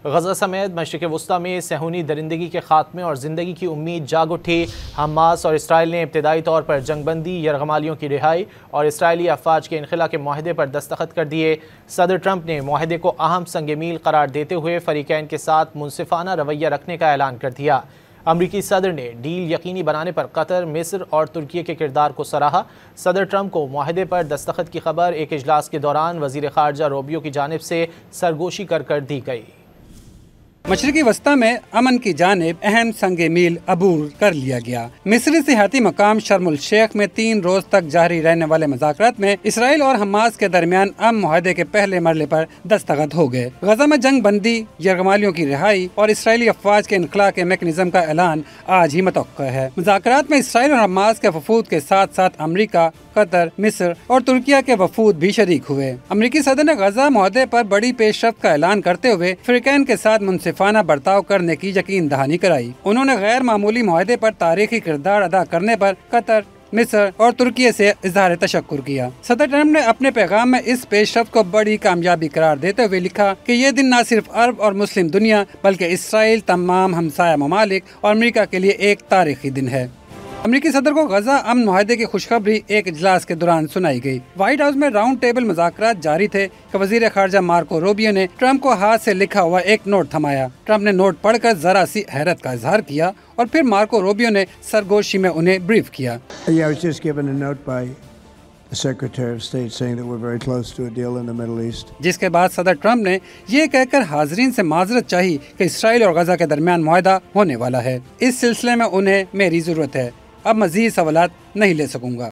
غزہ سمیت مشرق وسطی میں صہیونی درندگی کے خاتمے اور زندگی کی امید جاگ اٹھی۔ حماس اور اسرائیل نے ابتدائی طور پر جنگ بندی، یرغمالیوں کی رہائی اور اسرائیلی افواج کے انخلاء کے معاہدے پر دستخط کر دیے۔ صدر ٹرمپ نے معاہدے کو اہم سنگ میل قرار دیتے ہوئے فریقین کے ساتھ منصفانہ رویہ رکھنے کا اعلان کر دیا۔ امریکی صدر نے ڈیل یقینی بنانے پر قطر، مصر اور ترکی کے کردار کو سراہا۔ صدر ٹرمپ کو معاہدے پر دستخط کی خبر ایک اجلاس کے دوران وزیر خارجہ روبیو کی جانب سے سرگوشی کر دی گئی۔ مشرقی وسطی میں امن کی جانب اہم سنگ میل عبور کر لیا گیا۔ مصری سیاحتی مقام شرم الشیخ میں 3 روز تک جاری رہنے والے مذاکرات میں اسرائیل اور حماس کے درمیان امن معاہدے کے پہلے مرحلے پر دستخط ہو گئے۔ غزہ میں جنگ بندی، یرغمالیوں کی رہائی اور اسرائیلی افواج کے انخلاء کے میکانزم کا اعلان آج ہی متوقع ہے۔ مذاکرات میں اسرائیل اور حماس کے وفود کے ساتھ ساتھ امریکہ، قطر، مصر اور ترکیہ کے وفود بھی شریک ہوئے۔ امریکی صدر نے غزہ معاہدے پر بڑی پیش رفت کا اعلان کرتے ہوئے فریقین کے ساتھ منصفانہ برتاؤ کرنے کی یقین دہانی کرائی۔ انہوں نے غیر معمولی معاہدے پر تاریخی کردار ادا کرنے پر قطر، مصر اور ترکیہ سے اظہار تشکر کیا۔ صدر ٹرمپ نے اپنے پیغام میں اس پیش رفت کو بڑی کامیابی قرار دیتے ہوئے لکھا کہ یہ دن نہ صرف عرب اور مسلم دنیا بلکہ اسرائیل، تمام ہمسایہ ممالک اور امریکہ کے لیے ایک تاریخی دن ہے۔ امریکی صدر کو غزہ امن معاہدے کی خوشخبری ایک اجلاس کے دوران سنائی گئی۔ وائٹ ہاؤس میں راؤنڈ ٹیبل مذاکرات جاری تھے کہ وزیر خارجہ مارکو روبیو نے ٹرمپ کو ہاتھ سے لکھا ہوا ایک نوٹ تھمایا۔ ٹرمپ نے نوٹ پڑھ کر ذرا سی حیرت کا اظہار کیا اور پھر مارکو روبیو نے سرگوشی میں انہیں بریف کیا۔ جس کے بعد صدر ٹرمپ نے یہ کہہ کر حاضرین سے معذرت چاہی کہ اسرائیل اور غزہ کے درمیان معاہدہ ہونے والا ہے۔ اس سلسلے میں انہیں میری ضرورت ہے، اب مزید سوالات نہیں لے سکوں گا۔